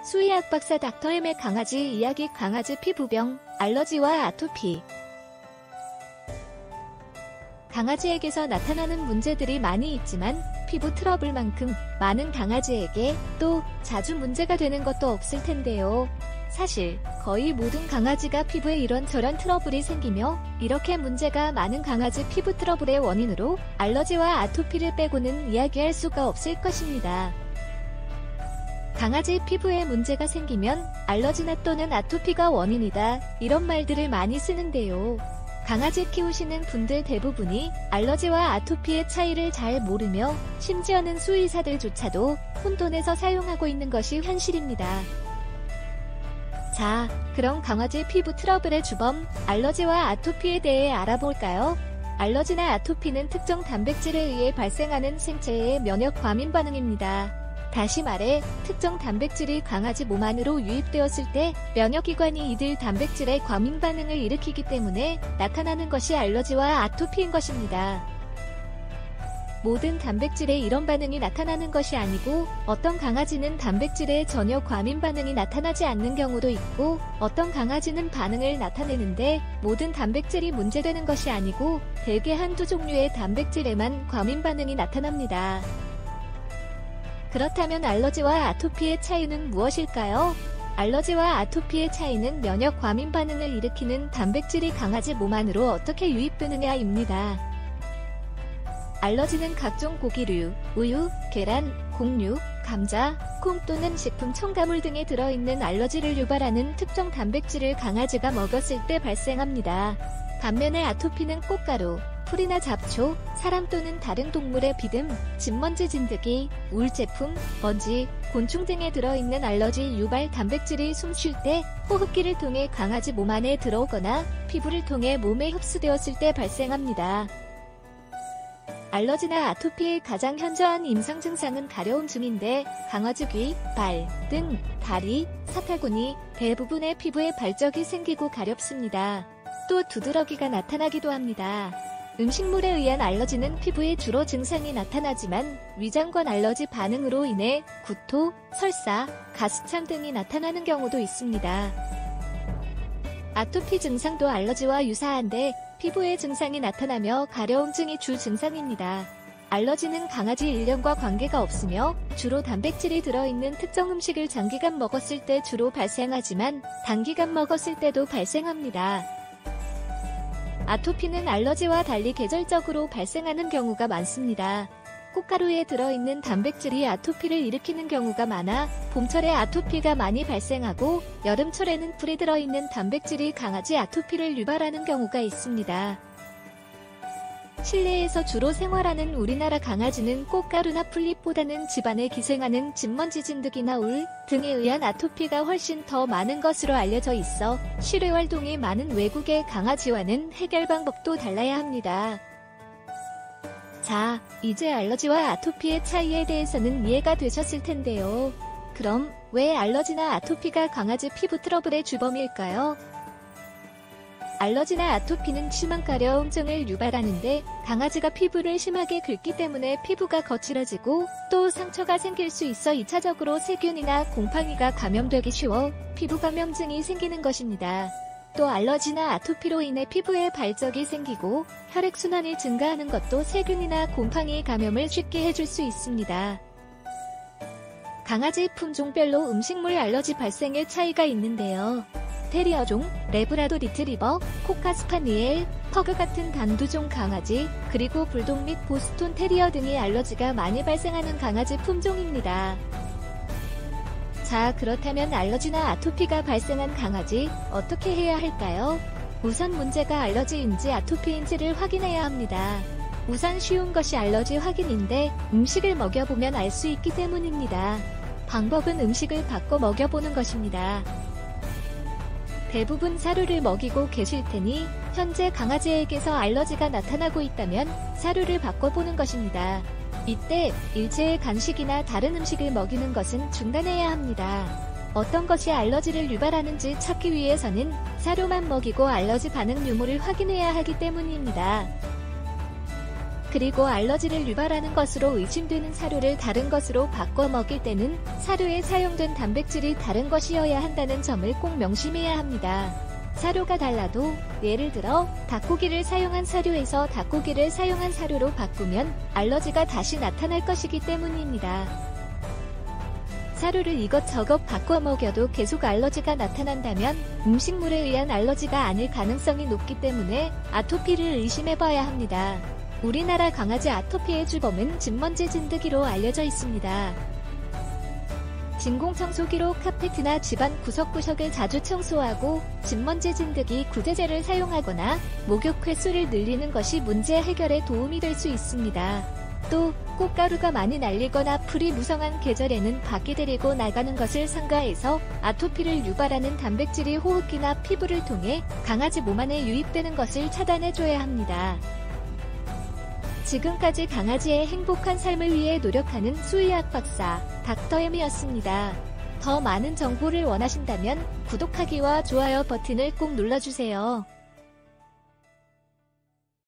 수의학 박사 닥터 M의 강아지 이야기. 강아지 피부병, 알러지와 아토피. 강아지에게서 나타나는 문제들이 많이 있지만 피부 트러블만큼 많은 강아지에게 또 자주 문제가 되는 것도 없을 텐데요. 사실 거의 모든 강아지가 피부에 이런저런 트러블이 생기며 이렇게 문제가 많은 강아지 피부 트러블의 원인으로 알러지와 아토피를 빼고는 이야기할 수가 없을 것입니다. 강아지 피부에 문제가 생기면 알러지나 또는 아토피가 원인이다, 이런 말들을 많이 쓰는데요. 강아지 키우시는 분들 대부분이 알러지와 아토피의 차이를 잘 모르며 심지어는 수의사들조차도 혼돈해서 사용하고 있는 것이 현실입니다. 자, 그럼 강아지 피부 트러블의 주범, 알러지와 아토피에 대해 알아볼까요? 알러지나 아토피는 특정 단백질에 의해 발생하는 생체의 면역 과민 반응입니다. 다시 말해, 특정 단백질이 강아지 몸 안으로 유입되었을 때 면역기관이 이들 단백질의 과민 반응을 일으키기 때문에 나타나는 것이 알러지와 아토피인 것입니다. 모든 단백질에 이런 반응이 나타나는 것이 아니고 어떤 강아지는 단백질에 전혀 과민 반응이 나타나지 않는 경우도 있고 어떤 강아지는 반응을 나타내는데 모든 단백질이 문제되는 것이 아니고 대개 한두 종류의 단백질에만 과민 반응이 나타납니다. 그렇다면 알러지와 아토피의 차이는 무엇일까요? 알러지와 아토피의 차이는 면역 과민 반응을 일으키는 단백질이 강아지 몸 안으로 어떻게 유입되느냐입니다. 알러지는 각종 고기류, 우유, 계란, 곡류, 감자, 콩 또는 식품 첨가물 등에 들어있는 알러지를 유발하는 특정 단백질을 강아지가 먹었을 때 발생합니다. 반면에 아토피는 꽃가루, 풀이나 잡초, 사람 또는 다른 동물의 비듬, 진먼지 진드기, 울 제품, 먼지, 곤충 등에 들어있는 알러지 유발 단백질이 숨 쉴 때, 호흡기를 통해 강아지 몸 안에 들어오거나 피부를 통해 몸에 흡수되었을 때 발생합니다. 알러지나 아토피의 가장 현저한 임상 증상은 가려움증인데 강아지 귀, 발, 등, 다리, 사타구니, 대부분의 피부에 발적이 생기고 가렵습니다. 또 두드러기가 나타나기도 합니다. 음식물에 의한 알러지는 피부에 주로 증상이 나타나지만 위장관 알러지 반응으로 인해 구토, 설사, 가스참 등이 나타나는 경우도 있습니다. 아토피 증상도 알러지와 유사한데 피부에 증상이 나타나며 가려움증이 주 증상입니다. 알러지는 강아지 일년과 관계가 없으며 주로 단백질이 들어있는 특정 음식을 장기간 먹었을 때 주로 발생하지만 단기간 먹었을 때도 발생합니다. 아토피는 알러지와 달리 계절적으로 발생하는 경우가 많습니다. 꽃가루에 들어있는 단백질이 아토피를 일으키는 경우가 많아 봄철에 아토피가 많이 발생하고 여름철에는 풀에 들어있는 단백질이 강아지 아토피를 유발하는 경우가 있습니다. 실내에서 주로 생활하는 우리나라 강아지는 꽃가루나 풀잎보다는 집안에 기생하는 진먼지 진드기나 울 등에 의한 아토피가 훨씬 더 많은 것으로 알려져 있어 실외 활동이 많은 외국의 강아지와는 해결 방법도 달라야 합니다. 자, 이제 알러지와 아토피의 차이에 대해서는 이해가 되셨을 텐데요. 그럼 왜 알러지나 아토피가 강아지 피부 트러블의 주범일까요? 알러지나 아토피는 심한 가려움증을 유발하는데 강아지가 피부를 심하게 긁기 때문에 피부가 거칠어지고 또 상처가 생길 수 있어 2차적으로 세균이나 곰팡이가 감염되기 쉬워 피부 감염증이 생기는 것입니다. 또 알러지나 아토피로 인해 피부에 발적이 생기고 혈액순환이 증가하는 것도 세균이나 곰팡이 감염을 쉽게 해줄 수 있습니다. 강아지 품종별로 음식물 알러지 발생의 차이가 있는데요. 테리어종, 레브라도 리트리버, 코카 스파니엘, 퍼그 같은 단두종 강아지, 그리고 불독 및 보스톤 테리어 등의 알러지가 많이 발생하는 강아지 품종입니다. 자, 그렇다면 알러지나 아토피가 발생한 강아지 어떻게 해야 할까요? 우선 문제가 알러지인지 아토피인지를 확인해야 합니다. 우선 쉬운 것이 알러지 확인인데 음식을 먹여보면 알 수 있기 때문입니다. 방법은 음식을 바꿔 먹여보는 것입니다. 대부분 사료를 먹이고 계실 테니 현재 강아지에게서 알러지가 나타나고 있다면 사료를 바꿔보는 것입니다. 이때 일체의 간식이나 다른 음식을 먹이는 것은 중단해야 합니다. 어떤 것이 알러지를 유발하는지 찾기 위해서는 사료만 먹이고 알러지 반응 유무를 확인해야 하기 때문입니다. 그리고 알러지를 유발하는 것으로 의심되는 사료를 다른 것으로 바꿔 먹일 때는 사료에 사용된 단백질이 다른 것이어야 한다는 점을 꼭 명심해야 합니다. 사료가 달라도 예를 들어 닭고기를 사용한 사료에서 닭고기를 사용한 사료로 바꾸면 알러지가 다시 나타날 것이기 때문입니다. 사료를 이것저것 바꿔 먹여도 계속 알러지가 나타난다면 음식물에 의한 알러지가 아닐 가능성이 높기 때문에 아토피를 의심해봐야 합니다. 우리나라 강아지 아토피의 주범은 진먼지 진드기로 알려져 있습니다. 진공청소기로 카페트나 집안 구석구석을 자주 청소하고 진먼지 진드기 구제제를 사용하거나 목욕 횟수를 늘리는 것이 문제 해결에 도움이 될 수 있습니다. 또 꽃가루가 많이 날리거나 풀이 무성한 계절에는 밖에 데리고 나가는 것을 삼가해서 아토피를 유발하는 단백질이 호흡기나 피부를 통해 강아지 몸 안에 유입되는 것을 차단해줘야 합니다. 지금까지 강아지의 행복한 삶을 위해 노력하는 수의학 박사 닥터엠이었습니다. 더 많은 정보를 원하신다면 구독하기와 좋아요 버튼을 꼭 눌러주세요.